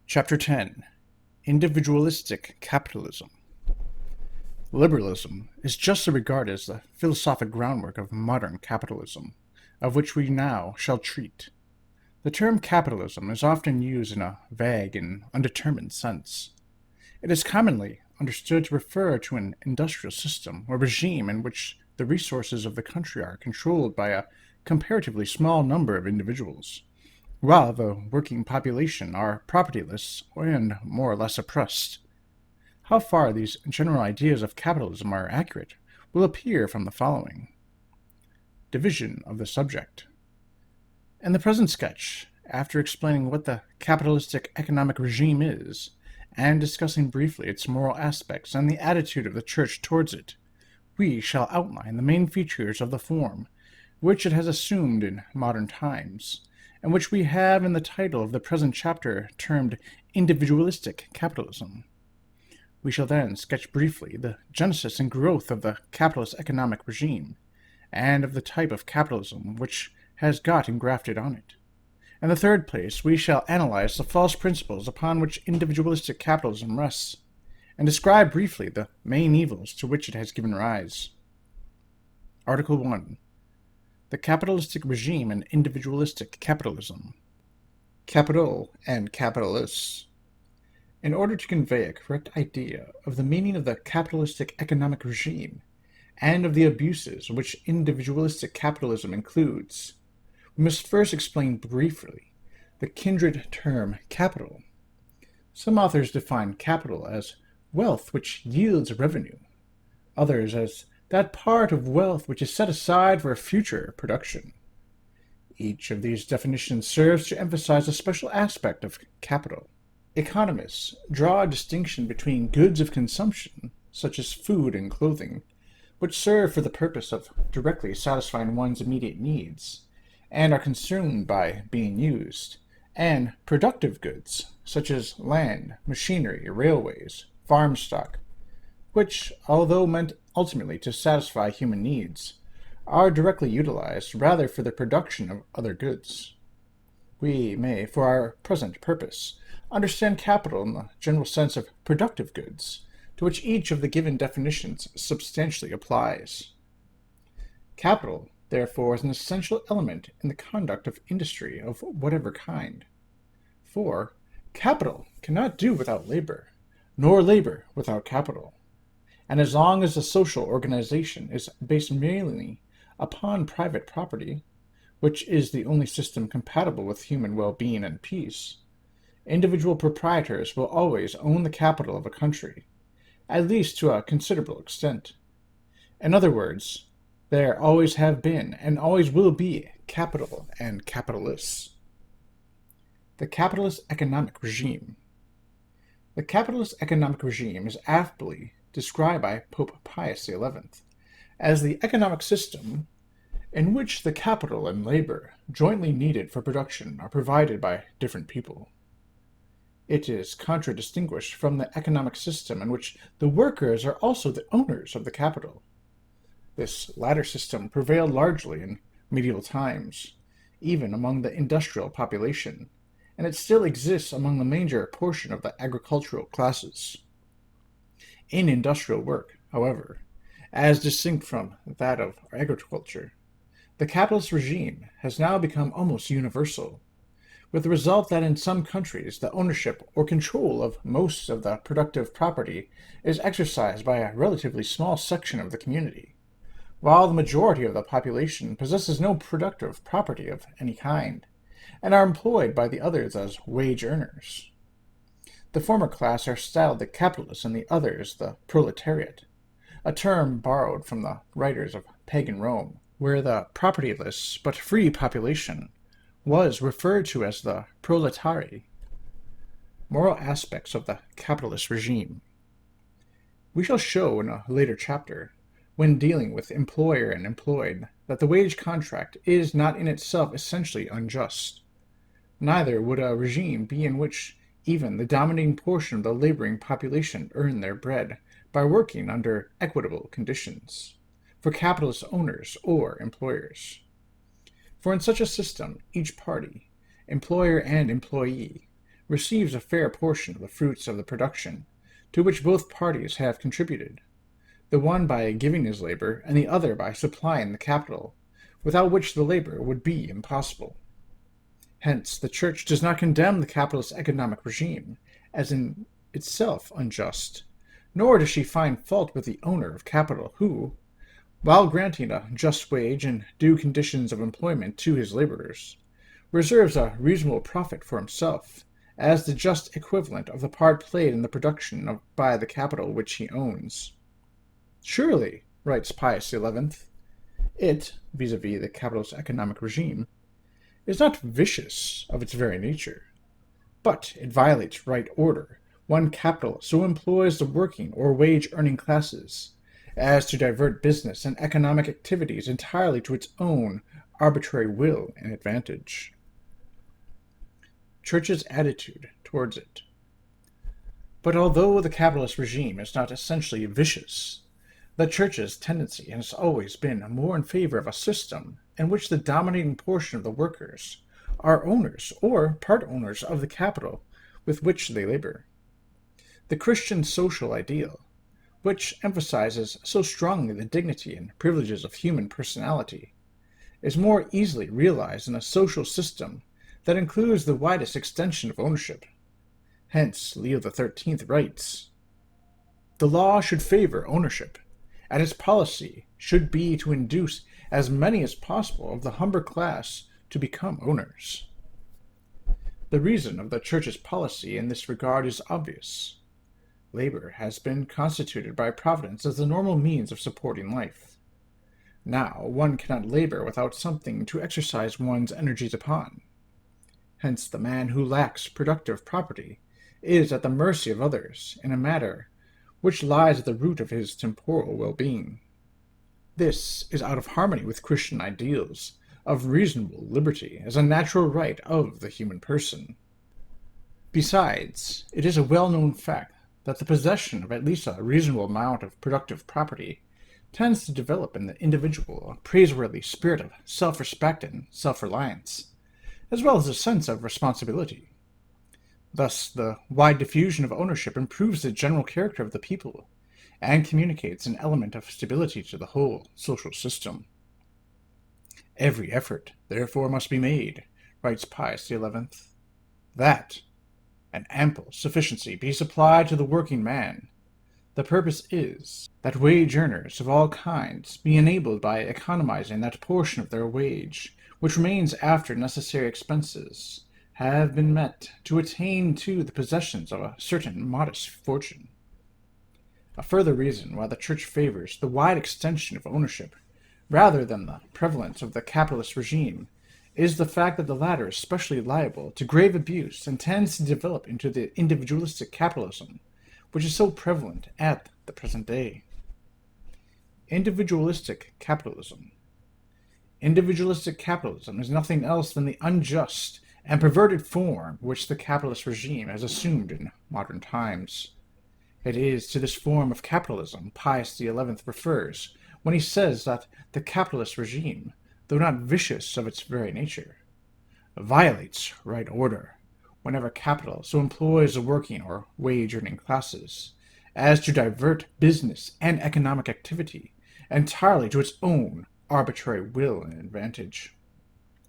Chapter 10. Individualistic Capitalism. Liberalism is justly regarded as the philosophic groundwork of modern capitalism, of which we now shall treat. The term capitalism is often used in a vague and undetermined sense. It is commonly understood to refer to an industrial system or regime in which the resources of the country are controlled by a comparatively small number of individuals, while the working population are propertyless and more or less oppressed. How far these general ideas of capitalism are accurate will appear from the following. Division of the subject. In the present sketch, after explaining what the capitalistic economic regime is, and discussing briefly its moral aspects and the attitude of the Church towards it, we shall outline the main features of the form which it has assumed in modern times, and which we have in the title of the present chapter termed Individualistic Capitalism. We shall then sketch briefly the genesis and growth of the capitalist economic regime, and of the type of capitalism which has got engrafted on it. In the third place, we shall analyze the false principles upon which individualistic capitalism rests, and describe briefly the main evils to which it has given rise. Article 1. The capitalistic regime and individualistic capitalism. Capital and capitalists. In order to convey a correct idea of the meaning of the capitalistic economic regime and of the abuses which individualistic capitalism includes, we must first explain briefly the kindred term capital. Some authors define capital as wealth which yields revenue, others as that part of wealth which is set aside for future production. Each of these definitions serves to emphasize a special aspect of capital. Economists draw a distinction between goods of consumption, such as food and clothing, which serve for the purpose of directly satisfying one's immediate needs, and are consumed by being used, and productive goods, such as land, machinery, railways, farm stock, which, although meant ultimately to satisfy human needs, are directly utilized rather for the production of other goods. We may, for our present purpose, understand capital in the general sense of productive goods, to which each of the given definitions substantially applies. Capital, therefore, is an essential element in the conduct of industry of whatever kind. For capital cannot do without labor, nor labor without capital. And as long as the social organization is based mainly upon private property, which is the only system compatible with human well-being and peace, individual proprietors will always own the capital of a country, at least to a considerable extent. In other words, there always have been and always will be capital and capitalists. The capitalist economic regime. The capitalist economic regime is aptly described by Pope Pius XI as the economic system in which the capital and labor jointly needed for production are provided by different people. It is contradistinguished from the economic system in which the workers are also the owners of the capital. This latter system prevailed largely in medieval times, even among the industrial population, and it still exists among the major portion of the agricultural classes. In industrial work, however, as distinct from that of agriculture, the capitalist regime has now become almost universal, with the result that in some countries the ownership or control of most of the productive property is exercised by a relatively small section of the community, while the majority of the population possesses no productive property of any kind, and are employed by the others as wage earners. The former class are styled the capitalists and the others the proletariat, a term borrowed from the writers of pagan Rome, where the propertyless but free population was referred to as the proletari. Moral aspects of the capitalist regime. We shall show in a later chapter, when dealing with employer and employed, that the wage contract is not in itself essentially unjust. Neither would a regime be in which even the dominating portion of the laboring population earn their bread by working under equitable conditions, for capitalist owners or employers. For in such a system, each party, employer and employee, receives a fair portion of the fruits of the production to which both parties have contributed, the one by giving his labor and the other by supplying the capital, without which the labor would be impossible. Hence, the Church does not condemn the capitalist economic regime as in itself unjust, nor does she find fault with the owner of capital who, while granting a just wage and due conditions of employment to his laborers, reserves a reasonable profit for himself as the just equivalent of the part played in the production by the capital which he owns. Surely, writes Pius XI, it, vis-a-vis the capitalist economic regime, is not vicious of its very nature, but it violates right order when capital so employs the working or wage-earning classes as to divert business and economic activities entirely to its own arbitrary will and advantage. Church's attitude towards it. But although the capitalist regime is not essentially vicious, the Church's tendency has always been more in favor of a system in which the dominating portion of the workers are owners or part owners of the capital with which they labor. The Christian social ideal, which emphasizes so strongly the dignity and privileges of human personality, is more easily realized in a social system that includes the widest extension of ownership. Hence, Leo XIII writes, "The law should favor ownership, and its policy should be to induce as many as possible of the humbler class to become owners." The reason of the Church's policy in this regard is obvious. Labor has been constituted by Providence as the normal means of supporting life. Now, one cannot labor without something to exercise one's energies upon. Hence, the man who lacks productive property is at the mercy of others in a matter which lies at the root of his temporal well-being. This is out of harmony with Christian ideals of reasonable liberty as a natural right of the human person. Besides, it is a well-known fact that the possession of at least a reasonable amount of productive property tends to develop in the individual a praiseworthy spirit of self-respect and self-reliance, as well as a sense of responsibility. Thus, the wide diffusion of ownership improves the general character of the people and communicates an element of stability to the whole social system. Every effort, therefore, must be made, writes Pius XI, that an ample sufficiency be supplied to the working man. The purpose is that wage earners of all kinds be enabled by economizing that portion of their wage which remains after necessary expenses have been met to attain to the possessions of a certain modest fortune. A further reason why the Church favors the wide extension of ownership rather than the prevalence of the capitalist regime is the fact that the latter is especially liable to grave abuse and tends to develop into the individualistic capitalism, which is so prevalent at the present day. Individualistic capitalism. Individualistic capitalism is nothing else than the unjust and perverted form which the capitalist regime has assumed in modern times. It is to this form of capitalism Pius XI refers when he says that the capitalist regime, though not vicious of its very nature, violates right order whenever capital so employs the working or wage-earning classes as to divert business and economic activity entirely to its own arbitrary will and advantage,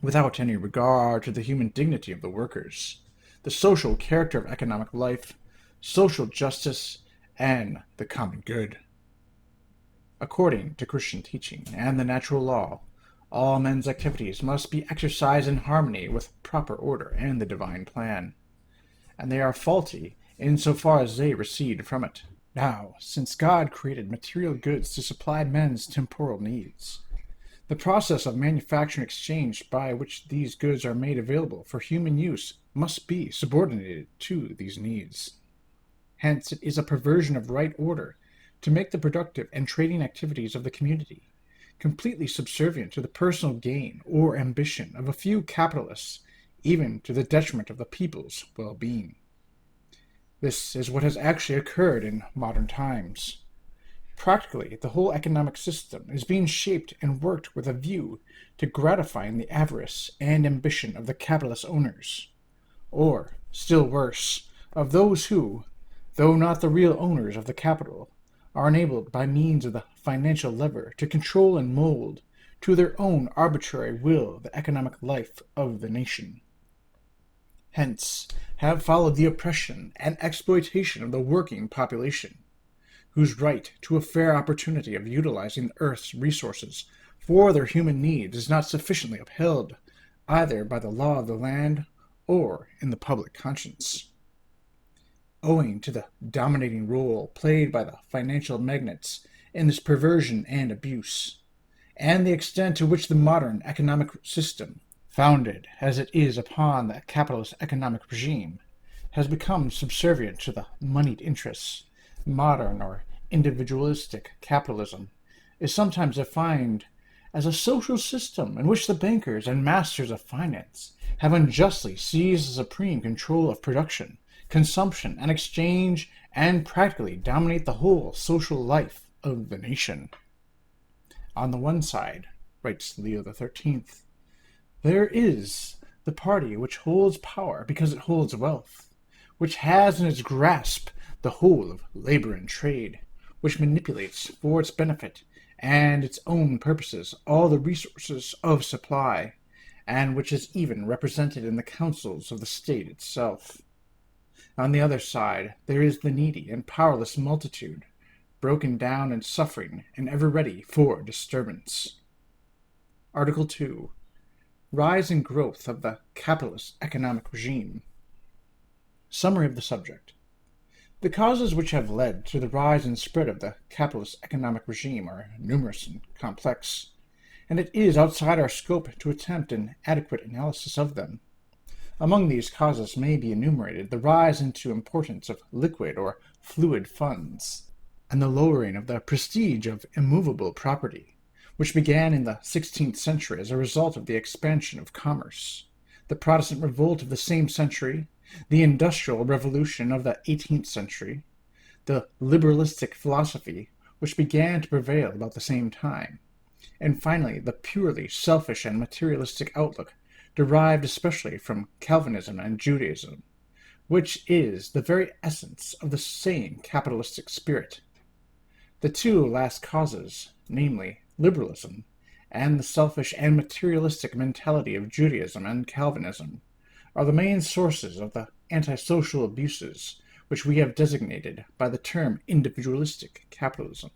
without any regard to the human dignity of the workers, the social character of economic life, social justice, and the common good. According to Christian teaching and the natural law, all men's activities must be exercised in harmony with proper order and the divine plan, and they are faulty in so far as they recede from it. Now, since God created material goods to supply men's temporal needs, the process of manufacture and exchange by which these goods are made available for human use must be subordinated to these needs. Hence, it is a perversion of right order to make the productive and trading activities of the community completely subservient to the personal gain or ambition of a few capitalists, even to the detriment of the people's well-being. This is what has actually occurred in modern times. Practically, the whole economic system is being shaped and worked with a view to gratifying the avarice and ambition of the capitalist owners, or, still worse, of those who, though not the real owners of the capital, are enabled by means of the financial lever to control and mold to their own arbitrary will the economic life of the nation. Hence have followed the oppression and exploitation of the working population, whose right to a fair opportunity of utilizing the earth's resources for their human needs is not sufficiently upheld either by the law of the land or in the public conscience. Owing to the dominating role played by the financial magnates in this perversion and abuse, and the extent to which the modern economic system, founded as it is upon the capitalist economic regime, has become subservient to the moneyed interests, modern or individualistic capitalism is sometimes defined as a social system in which the bankers and masters of finance have unjustly seized the supreme control of production, consumption, and exchange, and practically dominate the whole social life of the nation. On the one side, writes Leo XIII, there is the party which holds power because it holds wealth, which has in its grasp the whole of labor and trade, which manipulates for its benefit and its own purposes all the resources of supply, and which is even represented in the councils of the state itself. On the other side, there is the needy and powerless multitude, broken down and suffering and ever ready for disturbance. Article 2. Rise and growth of the capitalist economic regime. Summary of the subject. The causes which have led to the rise and spread of the capitalist economic regime are numerous and complex, and it is outside our scope to attempt an adequate analysis of them. Among these causes may be enumerated the rise into importance of liquid or fluid funds, and the lowering of the prestige of immovable property, which began in the 16th century as a result of the expansion of commerce, the Protestant revolt of the same century, the Industrial Revolution of the 18th century, the Liberalistic Philosophy, which began to prevail about the same time, and finally the purely selfish and materialistic outlook derived especially from Calvinism and Judaism, which is the very essence of the same capitalistic spirit. The two last causes, namely liberalism and the selfish and materialistic mentality of Judaism and Calvinism, are the main sources of the antisocial abuses which we have designated by the term individualistic capitalism.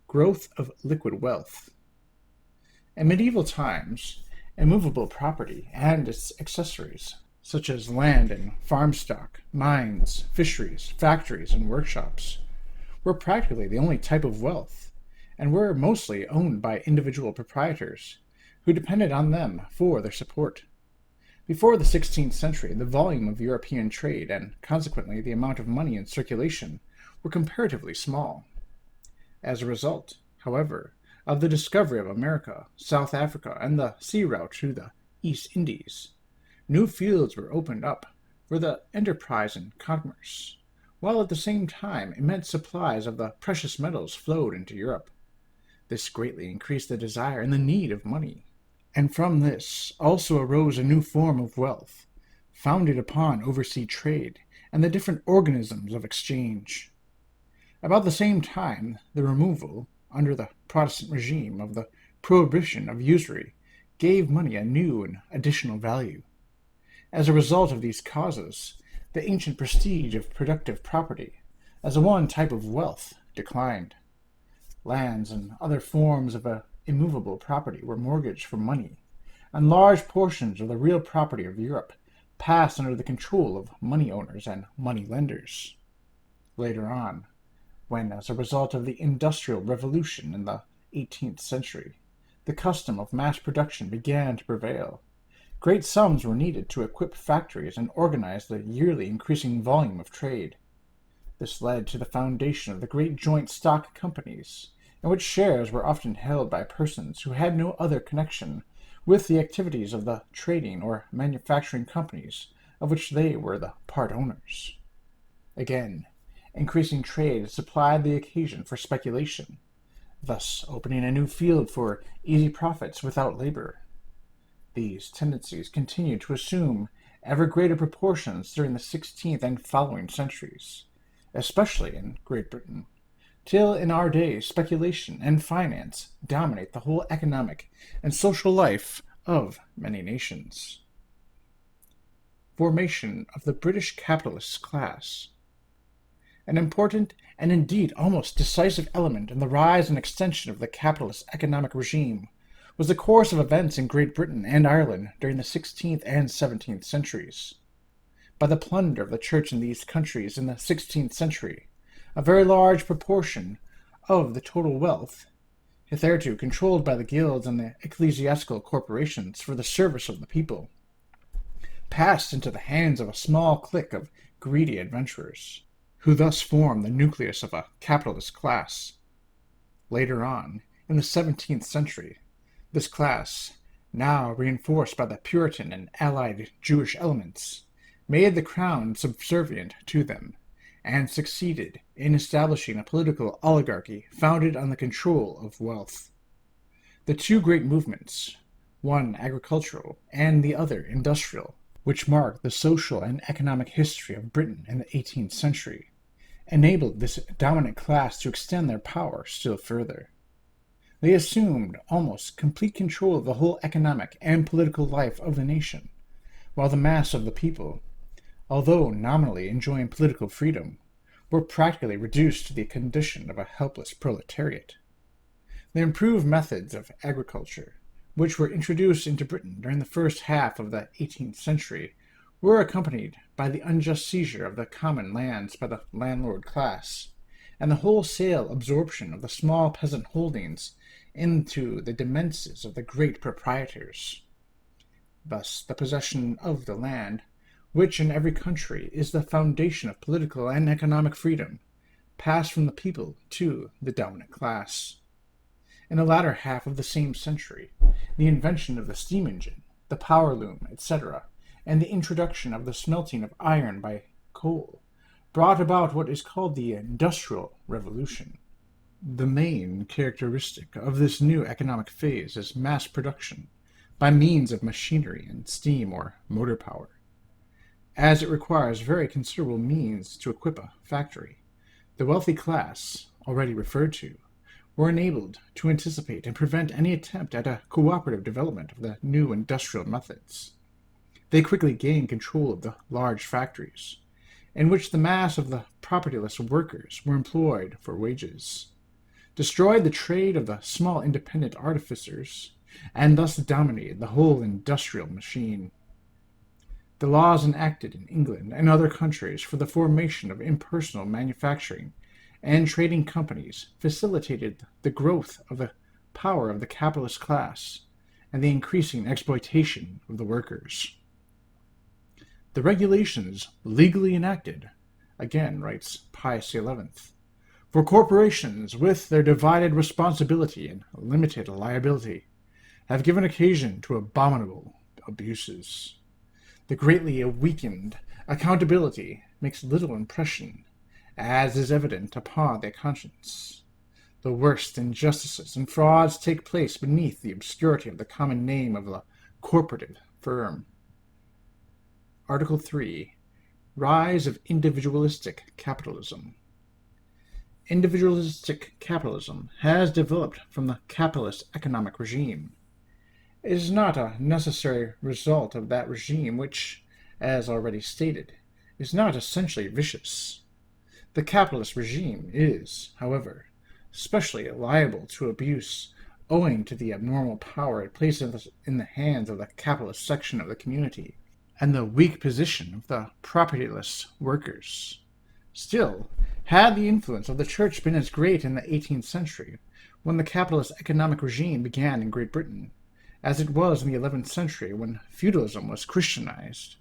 Growth of liquid wealth. In medieval times, immovable property and its accessories, such as land and farm stock, mines, fisheries, factories, and workshops, were practically the only type of wealth, and were mostly owned by individual proprietors, who depended on them for their support. Before the 16th century, the volume of European trade, and consequently the amount of money in circulation, were comparatively small. As a result, however, of the discovery of America, South Africa, and the sea route to the East Indies, new fields were opened up for the enterprise and commerce, while at the same time immense supplies of the precious metals flowed into Europe. This greatly increased the desire and the need of money, and from this also arose a new form of wealth, founded upon oversea trade and the different organisms of exchange. About the same time, the removal, under the Protestant regime, of the prohibition of usury gave money a new and additional value. As a result of these causes, the ancient prestige of productive property, as one type of wealth, declined. Lands and other forms of immovable property were mortgaged for money, and large portions of the real property of Europe passed under the control of money owners and money lenders. Later on, when, as a result of the Industrial Revolution in the 18th century, the custom of mass production began to prevail, great sums were needed to equip factories and organize the yearly increasing volume of trade. This led to the foundation of the great joint stock companies, in which shares were often held by persons who had no other connection with the activities of the trading or manufacturing companies of which they were the part owners. Again, Increasing trade supplied the occasion for speculation, thus opening a new field for easy profits without labor. These tendencies continued to assume ever greater proportions during the 16th and following centuries, especially in Great Britain, till in our day speculation and finance dominate the whole economic and social life of many nations. Formation of the British capitalist class. An important and indeed almost decisive element in the rise and extension of the capitalist economic regime was the course of events in Great Britain and Ireland during the 16th and 17th centuries. By the plunder of the Church in these countries in the 16th century, a very large proportion of the total wealth, hitherto controlled by the guilds and the ecclesiastical corporations for the service of the people, passed into the hands of a small clique of greedy adventurers, who thus formed the nucleus of a capitalist class. Later on, in the 17th century, this class, now reinforced by the Puritan and allied Jewish elements, made the crown subservient to them, and succeeded in establishing a political oligarchy founded on the control of wealth. The two great movements, one agricultural and the other industrial, which marked the social and economic history of Britain in the 18th century, enabled this dominant class to extend their power still further. They assumed almost complete control of the whole economic and political life of the nation, while the mass of the people, although nominally enjoying political freedom, were practically reduced to the condition of a helpless proletariat. The improved methods of agriculture, which were introduced into Britain during the first half of the 18th century, were accompanied by the unjust seizure of the common lands by the landlord class, and the wholesale absorption of the small peasant holdings into the demences of the great proprietors. Thus, the possession of the land, which in every country is the foundation of political and economic freedom, passed from the people to the dominant class. In the latter half of the same century, the invention of the steam engine, the power loom, etc., and the introduction of the smelting of iron by coal, brought about what is called the Industrial Revolution. The main characteristic of this new economic phase is mass production by means of machinery and steam or motor power. As it requires very considerable means to equip a factory, the wealthy class, already referred to, were enabled to anticipate and prevent any attempt at a cooperative development of the new industrial methods. They quickly gained control of the large factories, in which the mass of the propertyless workers were employed for wages, destroyed the trade of the small independent artificers, and thus dominated the whole industrial machine. The laws enacted in England and other countries for the formation of impersonal manufacturing and trading companies facilitated the growth of the power of the capitalist class and the increasing exploitation of the workers. The regulations legally enacted, again writes Pius XI, for corporations with their divided responsibility and limited liability, have given occasion to abominable abuses. The greatly weakened accountability makes little impression, as is evident upon their conscience. The worst injustices and frauds take place beneath the obscurity of the common name of the corporative firm. Article 3. Rise of Individualistic Capitalism. Individualistic capitalism has developed from the capitalist economic regime. It is not a necessary result of that regime which, as already stated, is not essentially vicious. The capitalist regime is, however, specially liable to abuse owing to the abnormal power it places in the hands of the capitalist section of the community and the weak position of the propertyless workers. Still, had the influence of the Church been as great in the 18th century, when the capitalist economic regime began in Great Britain, as it was in the 11th century when feudalism was Christianized,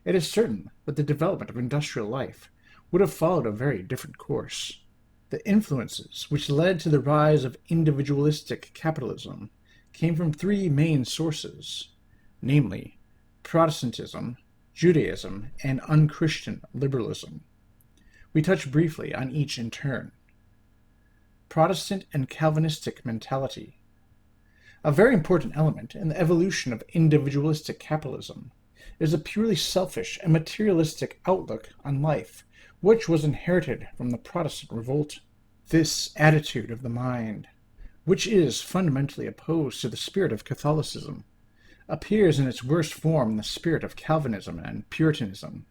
it is certain that the development of industrial life would have followed a very different course. The influences which led to the rise of individualistic capitalism came from three main sources, namely, Protestantism, Judaism, and unchristian liberalism, We touch briefly on each in turn. Protestant and Calvinistic mentality. A very important element in the evolution of individualistic capitalism is a purely selfish and materialistic outlook on life, which was inherited from the Protestant revolt. This attitude of the mind, which is fundamentally opposed to the spirit of Catholicism, appears in its worst form in the spirit of Calvinism and Puritanism.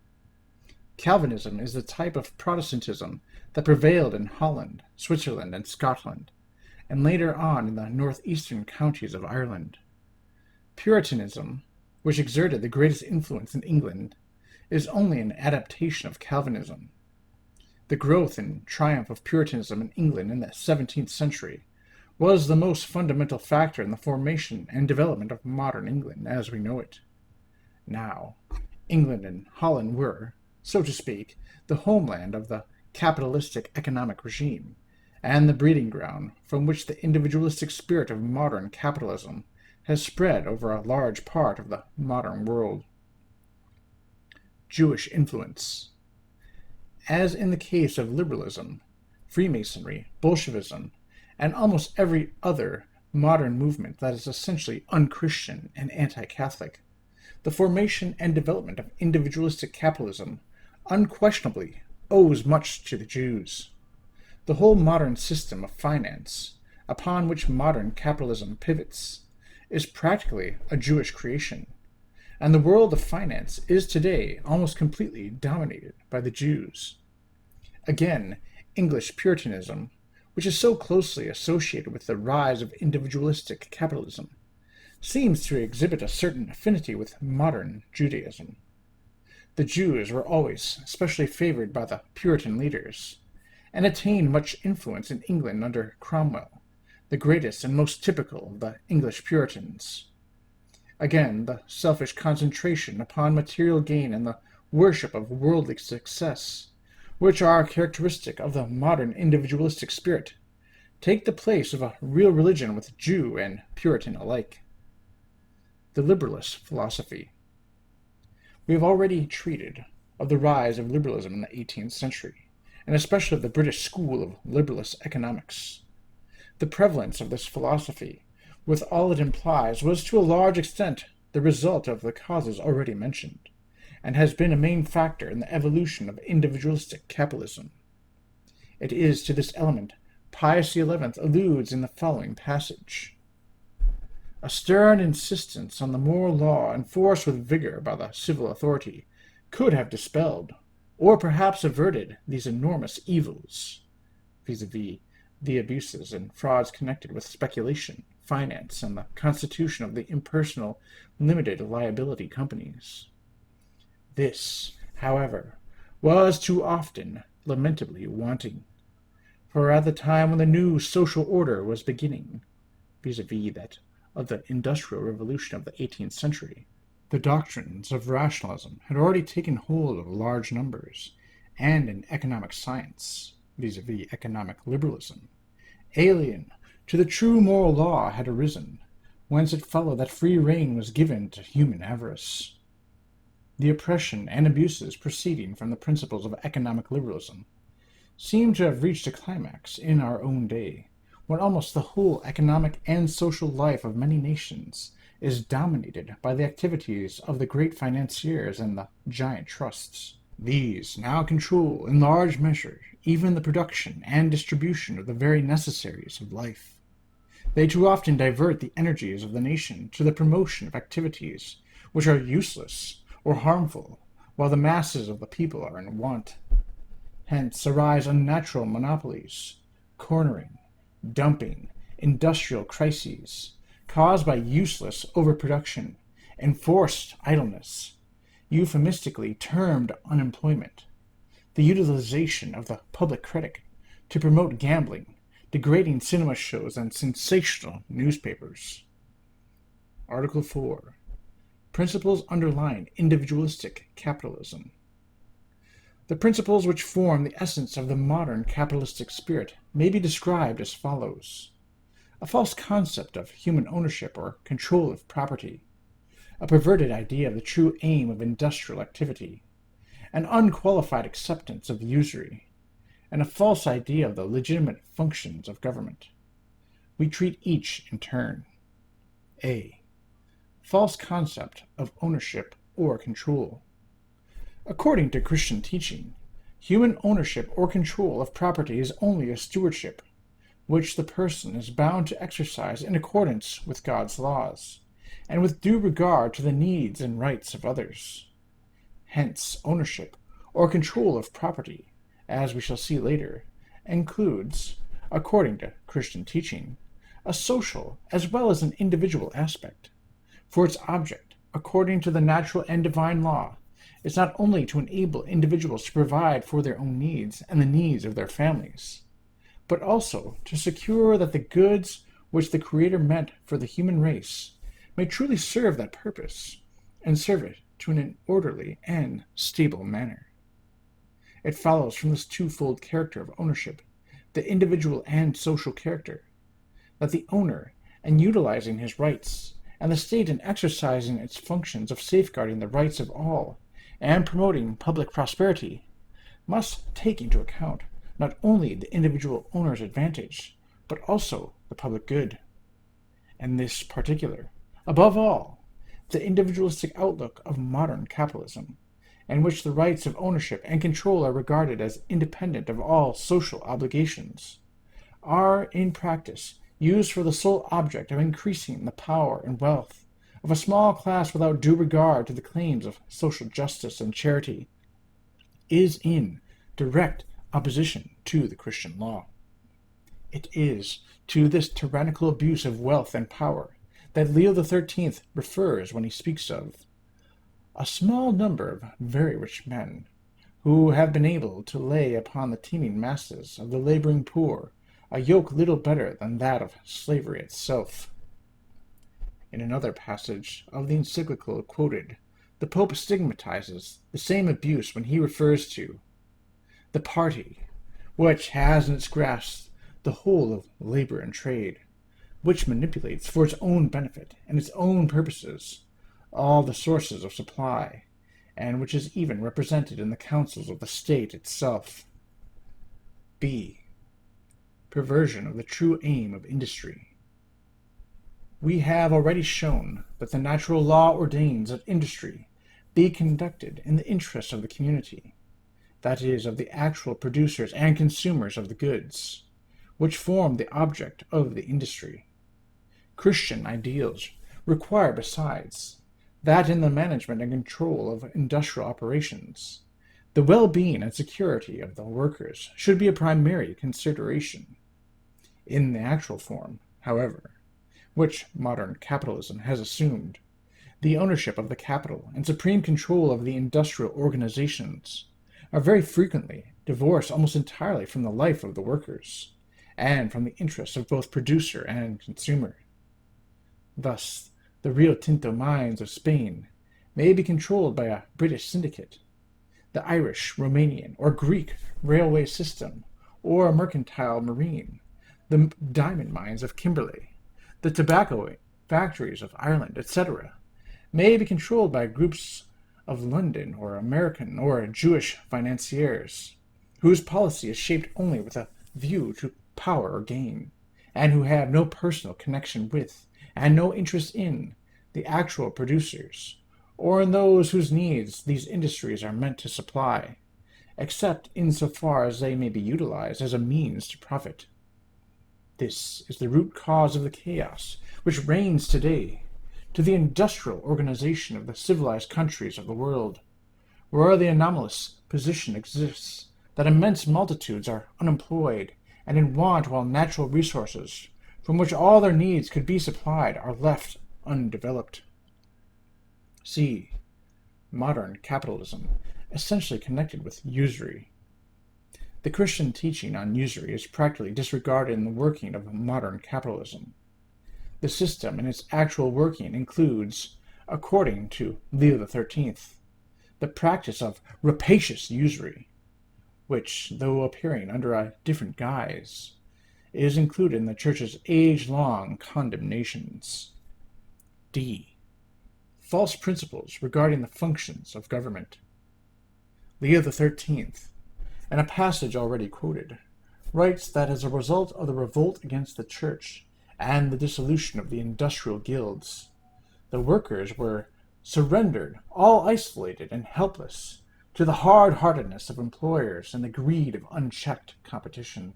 Calvinism is the type of Protestantism that prevailed in Holland, Switzerland, and Scotland, and later on in the northeastern counties of Ireland. Puritanism, which exerted the greatest influence in England, is only an adaptation of Calvinism. The growth and triumph of Puritanism in England in the 17th century was the most fundamental factor in the formation and development of modern England as we know it. Now, England and Holland were, so to speak, the homeland of the capitalistic economic regime, and the breeding ground from which the individualistic spirit of modern capitalism has spread over a large part of the modern world. Jewish influence. As in the case of liberalism, Freemasonry, Bolshevism, and almost every other modern movement that is essentially unchristian and anti-Catholic, the formation and development of individualistic capitalism unquestionably owes much to the Jews. The whole modern system of finance, upon which modern capitalism pivots, is practically a Jewish creation, and the world of finance is today almost completely dominated by the Jews. Again, English Puritanism, which is so closely associated with the rise of individualistic capitalism, seems to exhibit a certain affinity with modern Judaism. The Jews were always especially favored by the Puritan leaders, and attained much influence in England under Cromwell, the greatest and most typical of the English Puritans. Again, the selfish concentration upon material gain and the worship of worldly success, which are characteristic of the modern individualistic spirit, take the place of a real religion with Jew and Puritan alike. The Liberalist Philosophy. We have already treated of the rise of liberalism in the 18th century, and especially of the British school of liberalist economics. The prevalence of this philosophy, with all it implies, was to a large extent the result of the causes already mentioned, and has been a main factor in the evolution of individualistic capitalism. It is to this element Pius XI alludes in the following passage. A stern insistence on the moral law enforced with vigor by the civil authority could have dispelled, or perhaps averted, these enormous evils, vis-a-vis the abuses and frauds connected with speculation, finance, and the constitution of the impersonal limited liability companies. This, however, was too often lamentably wanting, for at the time when the new social order was beginning, vis-a-vis that of the Industrial Revolution of the 18th century, the doctrines of rationalism had already taken hold of large numbers, and in economic science, vis-a-vis economic liberalism, alien to the true moral law had arisen, whence it followed that free rein was given to human avarice. The oppression and abuses proceeding from the principles of economic liberalism seem to have reached a climax in our own day, when almost the whole economic and social life of many nations is dominated by the activities of the great financiers and the giant trusts. These now control, in large measure, even the production and distribution of the very necessaries of life. They too often divert the energies of the nation to the promotion of activities which are useless or harmful, while the masses of the people are in want. Hence arise unnatural monopolies, cornering, dumping, industrial crises, caused by useless overproduction, enforced idleness, euphemistically termed unemployment, the utilization of the public credit to promote gambling, degrading cinema shows, and sensational newspapers. Article 4. Principles underlying individualistic capitalism. The principles which form the essence of the modern capitalistic spirit may be described as follows. A false concept of human ownership or control of property, a perverted idea of the true aim of industrial activity, an unqualified acceptance of usury, and a false idea of the legitimate functions of government. We treat each in turn. A. False concept of ownership or control. According to Christian teaching, human ownership or control of property is only a stewardship, which the person is bound to exercise in accordance with God's laws, and with due regard to the needs and rights of others. Hence, ownership or control of property, as we shall see later, includes, according to Christian teaching, a social as well as an individual aspect, for its object, according to the natural and divine law, is not only to enable individuals to provide for their own needs and the needs of their families, but also to secure that the goods which the Creator meant for the human race may truly serve that purpose, and serve it to an orderly and stable manner. It follows from this twofold character of ownership, the individual and social character, that the owner, in utilizing his rights, and the state in exercising its functions of safeguarding the rights of all and promoting public prosperity, must take into account not only the individual owner's advantage, but also the public good. And this particular, above all, the individualistic outlook of modern capitalism, in which the rights of ownership and control are regarded as independent of all social obligations, are, in practice, used for the sole object of increasing the power and wealth of a small class without due regard to the claims of social justice and charity, is in direct opposition to the Christian law. It is to this tyrannical abuse of wealth and power that Leo XIII refers when he speaks of a small number of very rich men, who have been able to lay upon the teeming masses of the laboring poor a yoke little better than that of slavery itself. In another passage of the encyclical quoted, the Pope stigmatizes the same abuse when he refers to the party which has in its grasp the whole of labor and trade, which manipulates for its own benefit and its own purposes all the sources of supply, and which is even represented in the councils of the state itself. B. Perversion of the true aim of industry. We have already shown that the natural law ordains that industry be conducted in the interest of the community, that is, of the actual producers and consumers of the goods, which form the object of the industry. Christian ideals require, besides, that in the management and control of industrial operations, the well-being and security of the workers should be a primary consideration. In the actual form, however, which modern capitalism has assumed, the ownership of the capital and supreme control of the industrial organizations are very frequently divorced almost entirely from the life of the workers, and from the interests of both producer and consumer. Thus, the Rio Tinto mines of Spain may be controlled by a British syndicate, the Irish, Romanian, or Greek railway system, or a mercantile marine, the diamond mines of Kimberley, the tobacco factories of Ireland, etc., may be controlled by groups of London or American or Jewish financiers, whose policy is shaped only with a view to power or gain, and who have no personal connection with, and no interest in, the actual producers, or in those whose needs these industries are meant to supply, except in so far as they may be utilized as a means to profit. This is the root cause of the chaos which reigns today, to the industrial organization of the civilized countries of the world, where the anomalous position exists that immense multitudes are unemployed and in want, while natural resources, from which all their needs could be supplied, are left undeveloped. C. Modern capitalism, essentially connected with usury. The Christian teaching on usury is practically disregarded in the working of modern capitalism. The system in its actual working includes, according to Leo XIII, the practice of rapacious usury, which, though appearing under a different guise, is included in the Church's age-long condemnations. D. False principles regarding the functions of government. Leo XIII in a passage already quoted, writes that as a result of the revolt against the Church and the dissolution of the industrial guilds, the workers were surrendered, all isolated and helpless, to the hard-heartedness of employers and the greed of unchecked competition.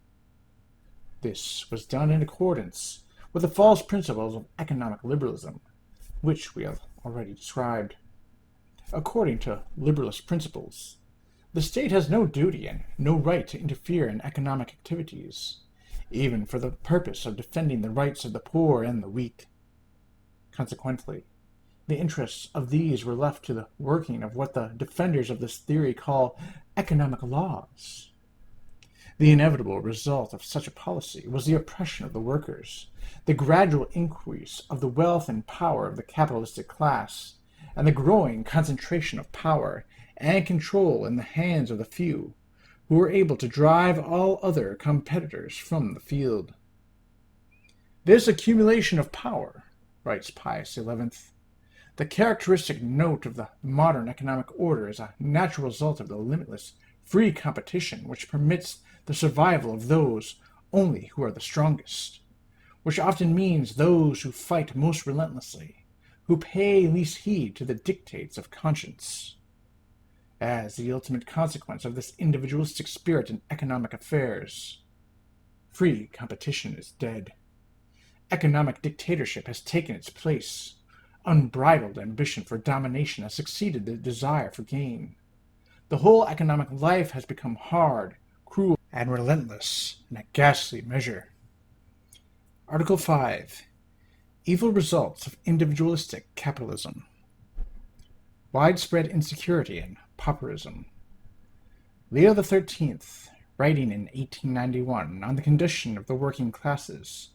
This was done in accordance with the false principles of economic liberalism, which we have already described. According to liberalist principles, the state has no duty and no right to interfere in economic activities, even for the purpose of defending the rights of the poor and the weak. Consequently, the interests of these were left to the working of what the defenders of this theory call economic laws. The inevitable result of such a policy was the oppression of the workers, the gradual increase of the wealth and power of the capitalistic class, and the growing concentration of power and control in the hands of the few, who were able to drive all other competitors from the field. This accumulation of power, writes Pius XI, the characteristic note of the modern economic order, is a natural result of the limitless free competition which permits the survival of those only who are the strongest, which often means those who fight most relentlessly, who pay least heed to the dictates of conscience. As the ultimate consequence of this individualistic spirit in economic affairs, free competition is dead. Economic dictatorship has taken its place. Unbridled ambition for domination has succeeded the desire for gain. The whole economic life has become hard, cruel, and relentless in a ghastly measure. Article 5. Evil results of individualistic capitalism. Widespread insecurity and pauperism. Leo XIII, writing in 1891 on the condition of the working classes,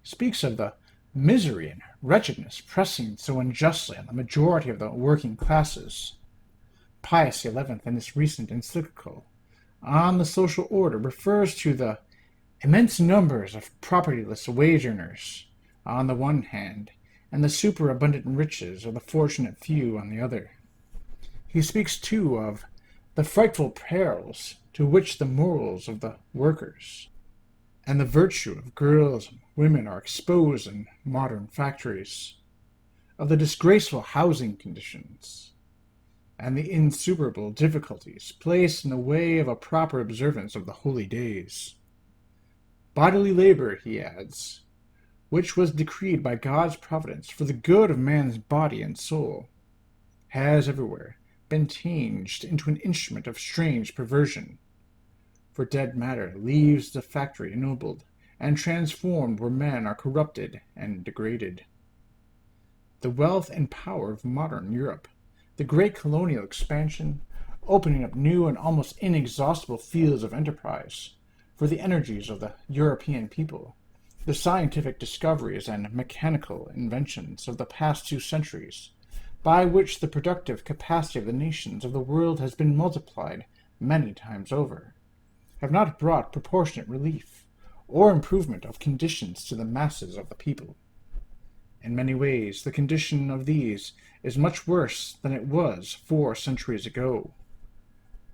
speaks of the misery and wretchedness pressing so unjustly on the majority of the working classes. Pius XI, in his recent encyclical on the social order, refers to the immense numbers of propertyless wage earners on the one hand, and the superabundant riches of the fortunate few on the other. He speaks, too, of the frightful perils to which the morals of the workers and the virtue of girls and women are exposed in modern factories, of the disgraceful housing conditions, and the insuperable difficulties placed in the way of a proper observance of the holy days. Bodily labor, he adds, which was decreed by God's providence for the good of man's body and soul, has everywhere been changed into an instrument of strange perversion. For dead matter leaves the factory ennobled and transformed where men are corrupted and degraded. The wealth and power of modern Europe, the great colonial expansion, opening up new and almost inexhaustible fields of enterprise for the energies of the European people, the scientific discoveries and mechanical inventions of the past 2 centuries, by which the productive capacity of the nations of the world has been multiplied many times over, have not brought proportionate relief or improvement of conditions to the masses of the people. In many ways, the condition of these is much worse than it was 4 centuries ago.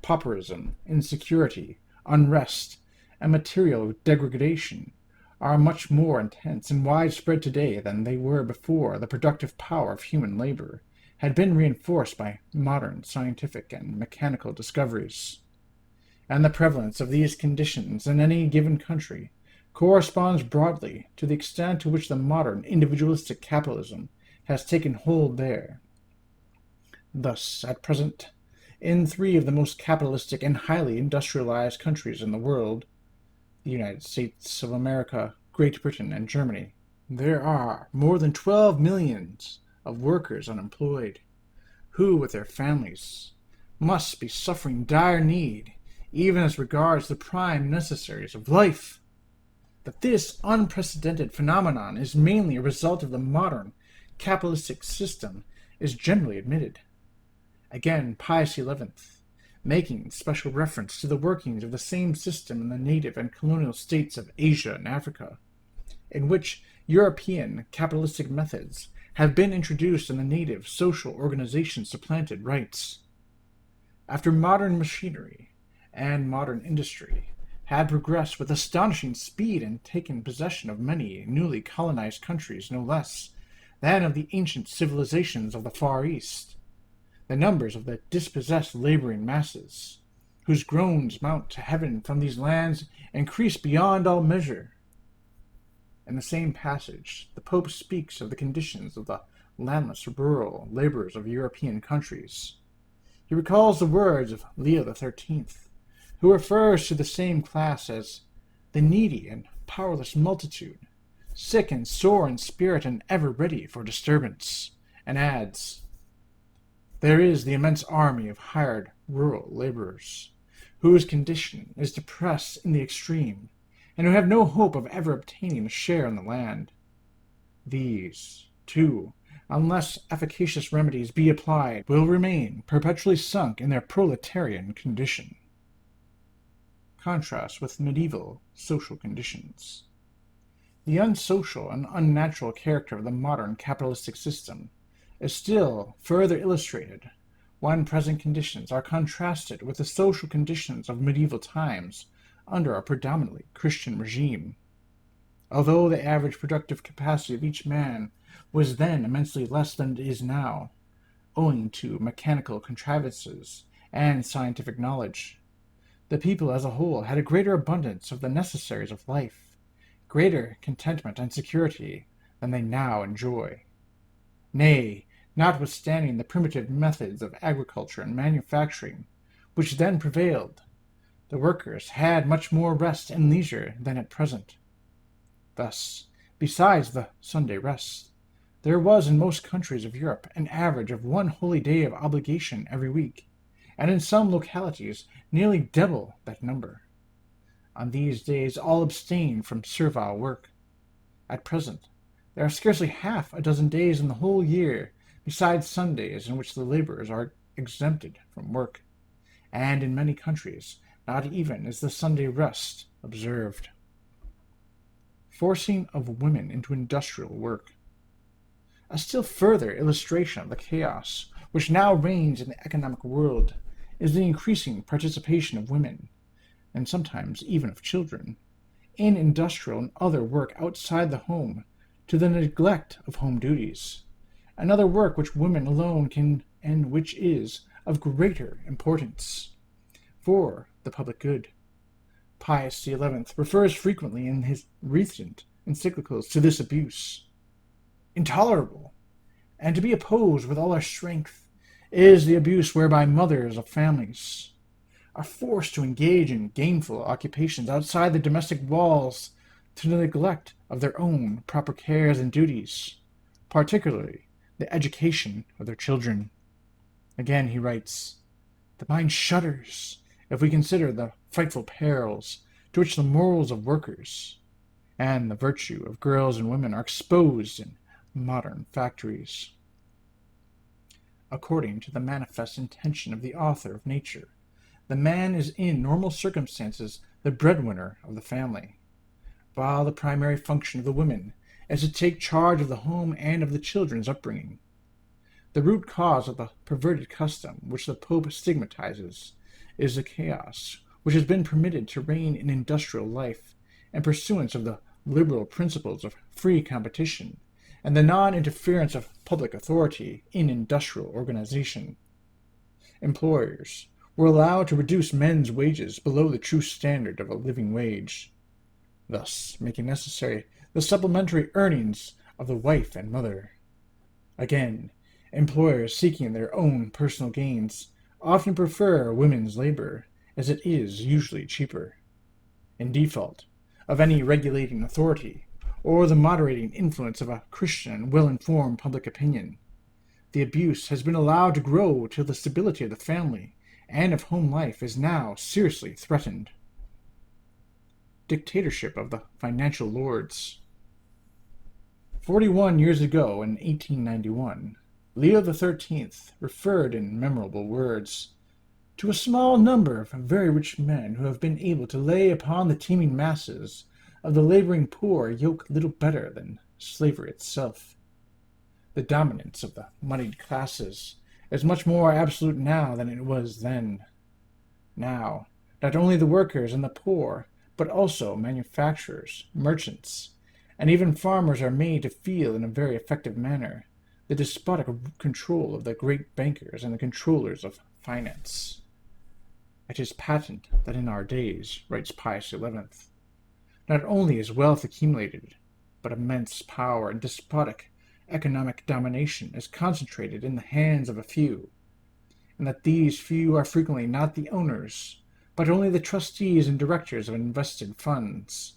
Pauperism, insecurity, unrest, and material degradation are much more intense and widespread today than they were before the productive power of human labor had been reinforced by modern scientific and mechanical discoveries. And the prevalence of these conditions in any given country corresponds broadly to the extent to which the modern individualistic capitalism has taken hold there. Thus, at present, in 3 of the most capitalistic and highly industrialized countries in the world, the United States of America, Great Britain, and Germany, there are more than 12 millions of workers unemployed, who, with their families, must be suffering dire need, even as regards the prime necessaries of life. That this unprecedented phenomenon is mainly a result of the modern capitalistic system is generally admitted. Again, Pius XI, making special reference to the workings of the same system in the native and colonial states of Asia and Africa, in which European capitalistic methods have been introduced and the native social organization supplanted rights. After modern machinery and modern industry had progressed with astonishing speed and taken possession of many newly colonized countries no less than of the ancient civilizations of the Far East, the numbers of the dispossessed laboring masses, whose groans mount to heaven from these lands, increase beyond all measure. In the same passage, the Pope speaks of the conditions of the landless rural laborers of European countries. He recalls the words of Leo XIII, who refers to the same class as the needy and powerless multitude, sick and sore in spirit and ever ready for disturbance, and adds, "There is the immense army of hired rural laborers, whose condition is depressed in the extreme, and who have no hope of ever obtaining a share in the land. These, too, unless efficacious remedies be applied, will remain perpetually sunk in their proletarian condition." Contrast with medieval social conditions. The unsocial and unnatural character of the modern capitalistic system is still further illustrated when present conditions are contrasted with the social conditions of medieval times under a predominantly Christian regime. Although the average productive capacity of each man was then immensely less than it is now, owing to mechanical contrivances and scientific knowledge, the people as a whole had a greater abundance of the necessaries of life, greater contentment and security than they now enjoy. Nay, notwithstanding the primitive methods of agriculture and manufacturing which then prevailed, the workers had much more rest and leisure than at present. Thus, besides the Sunday rest, there was in most countries of Europe an average of one holy day of obligation every week, and in some localities nearly double that number. On these days all abstain from servile work. At present, there are scarcely half a dozen days in the whole year, besides Sundays, in which the laborers are exempted from work, and in many countries not even is the Sunday rest observed. Forcing of women into industrial work. A still further illustration of the chaos which now reigns in the economic world is the increasing participation of women, and sometimes even of children, in industrial and other work outside the home, to the neglect of home duties, another work which women alone can and which is of greater importance for the public good. Pius XI refers frequently in his recent encyclicals to this abuse. Intolerable, and to be opposed with all our strength, is the abuse whereby mothers of families are forced to engage in gainful occupations outside the domestic walls to the neglect of their own proper cares and duties, particularly the education of their children. Again he writes, "The mind shudders if we consider the frightful perils to which the morals of workers and the virtue of girls and women are exposed in modern factories." According to the manifest intention of the author of Nature, the man is in normal circumstances the breadwinner of the family, while the primary function of the women is to take charge of the home and of the children's upbringing. The root cause of the perverted custom which the Pope stigmatizes is the chaos which has been permitted to reign in industrial life in pursuance of the liberal principles of free competition and the non-interference of public authority in industrial organization. Employers were allowed to reduce men's wages below the true standard of a living wage, thus making necessary the supplementary earnings of the wife and mother. Again, employers seeking their own personal gains often prefer women's labor, as it is usually cheaper. In default of any regulating authority, or the moderating influence of a Christian and well-informed public opinion, the abuse has been allowed to grow till the stability of the family and of home life is now seriously threatened. Dictatorship of the financial lords. 41 years ago, in 1891, Leo XIII referred in memorable words to a small number of very rich men who have been able to lay upon the teeming masses of the laboring poor a yoke little better than slavery itself. The dominance of the moneyed classes is much more absolute now than it was then. Now, not only the workers and the poor, but also manufacturers, merchants, and even farmers are made to feel in a very effective manner the despotic control of the great bankers and the controllers of finance. It is patent that in our days, writes Pius XI, not only is wealth accumulated, but immense power and despotic economic domination is concentrated in the hands of a few, and that these few are frequently not the owners, but only the trustees and directors of invested funds,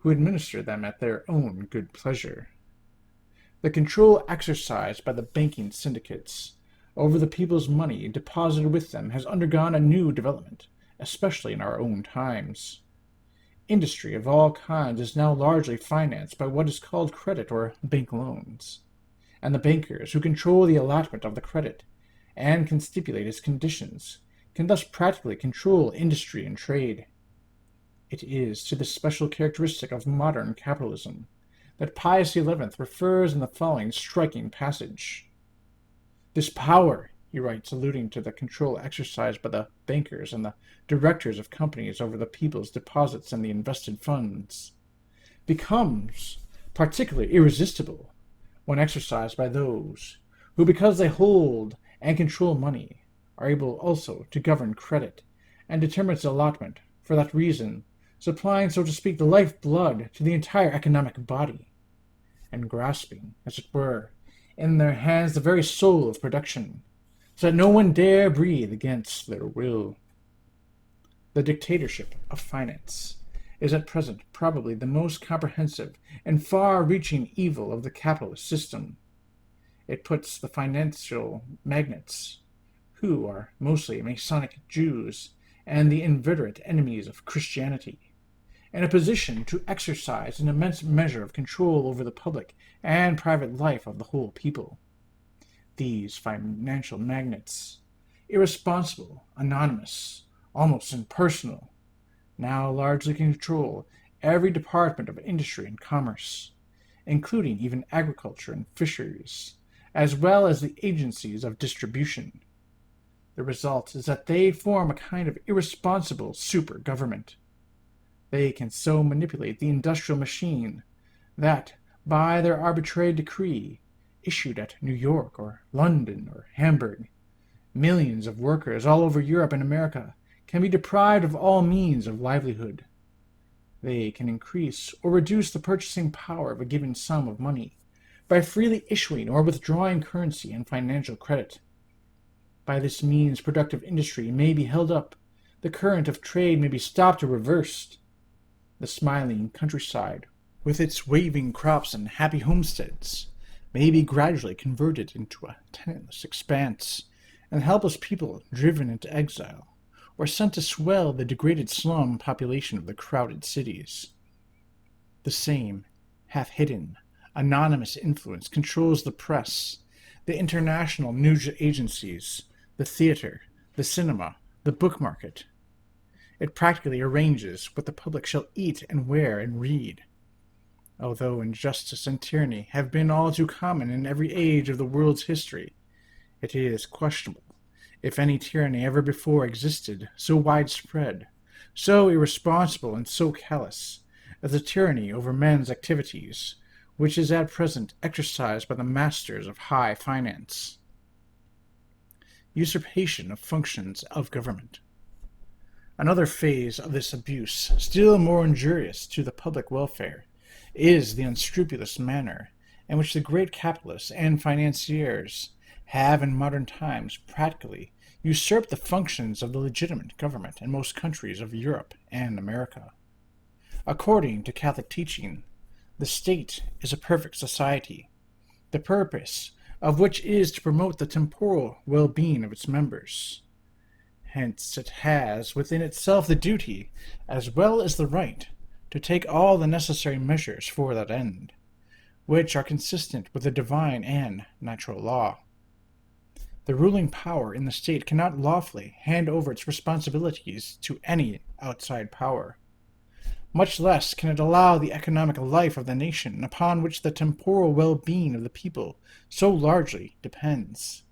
who administer them at their own good pleasure. The control exercised by the banking syndicates over the people's money deposited with them has undergone a new development, especially in our own times. Industry of all kinds is now largely financed by what is called credit or bank loans, and the bankers who control the allotment of the credit and can stipulate its conditions can thus practically control industry and trade. It is to this special characteristic of modern capitalism that Pius XI refers in the following striking passage. This power, he writes, alluding to the control exercised by the bankers and the directors of companies over the people's deposits and the invested funds, becomes particularly irresistible when exercised by those who, because they hold and control money, are able also to govern credit and determine its allotment, for that reason supplying, so to speak, the life-blood to the entire economic body, and grasping, as it were, in their hands the very soul of production, so that no one dare breathe against their will. The dictatorship of finance is at present probably the most comprehensive and far-reaching evil of the capitalist system. It puts the financial magnates, who are mostly Masonic Jews and the inveterate enemies of Christianity, in a position to exercise an immense measure of control over the public and private life of the whole people. These financial magnates, irresponsible, anonymous, almost impersonal, now largely control every department of industry and commerce, including even agriculture and fisheries, as well as the agencies of distribution. The result is that they form a kind of irresponsible super-government. They can so manipulate the industrial machine that, by their arbitrary decree, issued at New York or London or Hamburg, millions of workers all over Europe and America can be deprived of all means of livelihood. They can increase or reduce the purchasing power of a given sum of money by freely issuing or withdrawing currency and financial credit. By this means productive industry may be held up, the current of trade may be stopped or reversed. The smiling countryside, with its waving crops and happy homesteads, may be gradually converted into a tenantless expanse, and helpless people driven into exile, or sent to swell the degraded slum population of the crowded cities. The same half-hidden, anonymous influence controls the press, the international news agencies, the theater, the cinema, the book market. It practically arranges what the public shall eat and wear and read. Although injustice and tyranny have been all too common in every age of the world's history, it is questionable if any tyranny ever before existed so widespread, so irresponsible, and so callous as the tyranny over men's activities, which is at present exercised by the masters of high finance. Usurpation of functions of government. Another phase of this abuse, still more injurious to the public welfare, is the unscrupulous manner in which the great capitalists and financiers have in modern times practically usurped the functions of the legitimate government in most countries of Europe and America. According to Catholic teaching, the state is a perfect society, the purpose of which is to promote the temporal well-being of its members. Hence it has within itself the duty, as well as the right, to take all the necessary measures for that end, which are consistent with the divine and natural law. The ruling power in the state cannot lawfully hand over its responsibilities to any outside power. Much less can it allow the economic life of the nation, upon which the temporal well-being of the people so largely depends,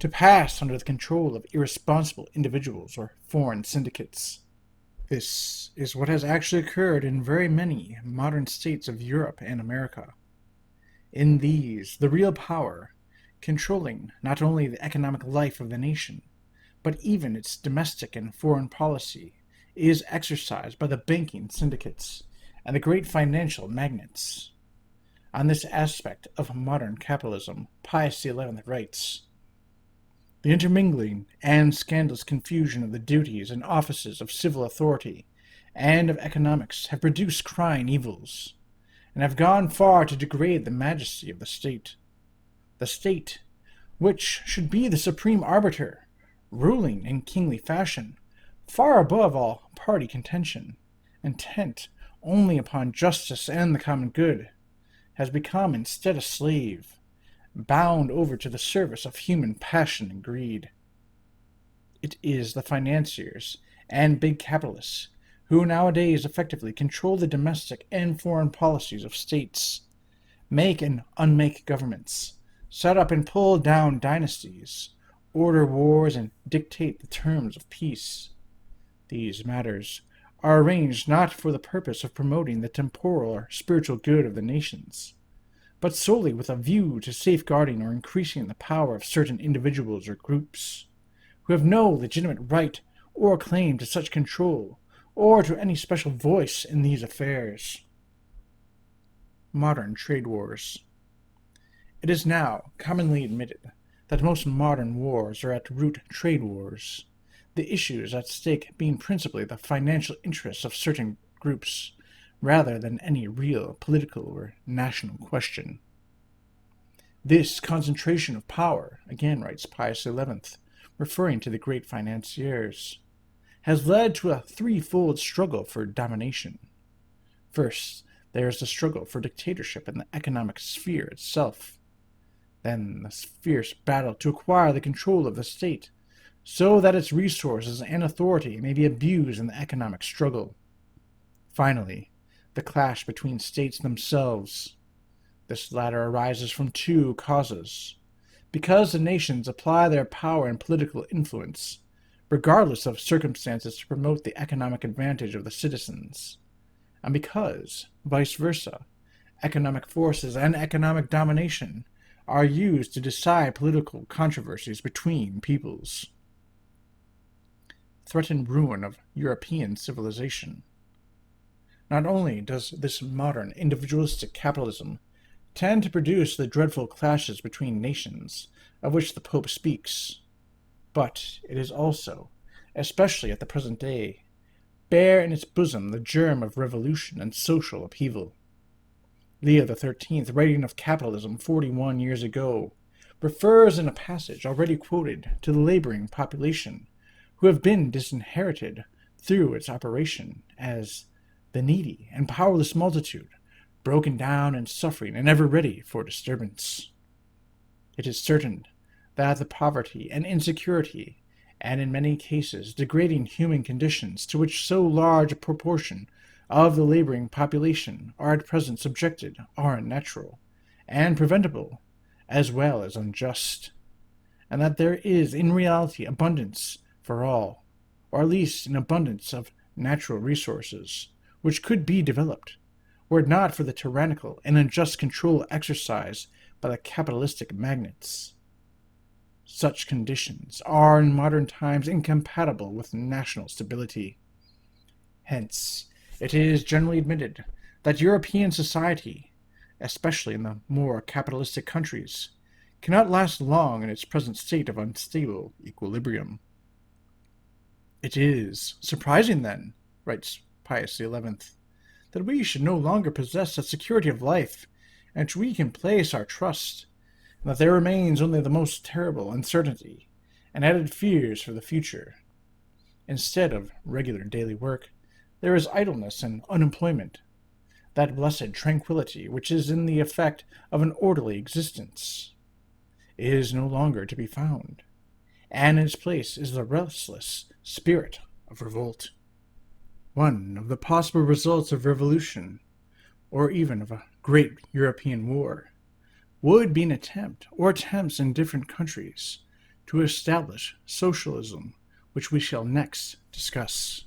to pass under the control of irresponsible individuals or foreign syndicates. This is what has actually occurred in very many modern states of Europe and America. In these, the real power, controlling not only the economic life of the nation, but even its domestic and foreign policy, is exercised by the banking syndicates and the great financial magnates. On this aspect of modern capitalism, Pius XI writes, "The intermingling and scandalous confusion of the duties and offices of civil authority and of economics have produced crying evils, and have gone far to degrade the majesty of the state. The state, which should be the supreme arbiter, ruling in kingly fashion, far above all party contention, intent only upon justice and the common good, has become instead a slave, bound over to the service of human passion and greed. It is the financiers and big capitalists who nowadays effectively control the domestic and foreign policies of states, make and unmake governments, set up and pull down dynasties, order wars, and dictate the terms of peace. These matters are arranged not for the purpose of promoting the temporal or spiritual good of the nations, but solely with a view to safeguarding or increasing the power of certain individuals or groups, who have no legitimate right or claim to such control or to any special voice in these affairs." Modern trade wars. It is now commonly admitted that most modern wars are at root trade wars, the issues at stake being principally the financial interests of certain groups, rather than any real political or national question. This concentration of power, again writes Pius XI, referring to the great financiers, has led to a threefold struggle for domination. First, there is the struggle for dictatorship in the economic sphere itself. Then the fierce battle to acquire the control of the state, so that its resources and authority may be abused in the economic struggle. Finally, the clash between states themselves. This latter arises from two causes. Because the nations apply their power and political influence, regardless of circumstances, to promote the economic advantage of the citizens, and because, vice versa, economic forces and economic domination are used to decide political controversies between peoples. Threatened ruin of European civilization. Not only does this modern individualistic capitalism tend to produce the dreadful clashes between nations of which the Pope speaks, but it is also, especially at the present day, bear in its bosom the germ of revolution and social upheaval. Leo XIII, writing of capitalism 41 years ago, refers in a passage already quoted to the laboring population who have been disinherited through its operation as the needy and powerless multitude, broken down and suffering and ever ready for disturbance. It is certain that the poverty and insecurity, and in many cases degrading human conditions to which so large a proportion of the laboring population are at present subjected, are unnatural and preventable, as well as unjust, and that there is in reality abundance for all, or at least an abundance of natural resources, which could be developed, were it not for the tyrannical and unjust control exercised by the capitalistic magnates. Such conditions are in modern times incompatible with national stability. Hence, it is generally admitted that European society, especially in the more capitalistic countries, cannot last long in its present state of unstable equilibrium. "It is surprising, then," writes Pius XI, "that we should no longer possess that security of life in which we can place our trust, and that there remains only the most terrible uncertainty and added fears for the future. Instead of regular daily work, there is idleness and unemployment. That blessed tranquillity which is in the effect of an orderly existence is no longer to be found, and in its place is the restless spirit of revolt. One of the possible results of revolution, or even of a great European war, would be an attempt, or attempts in different countries, to establish socialism, which we shall next discuss."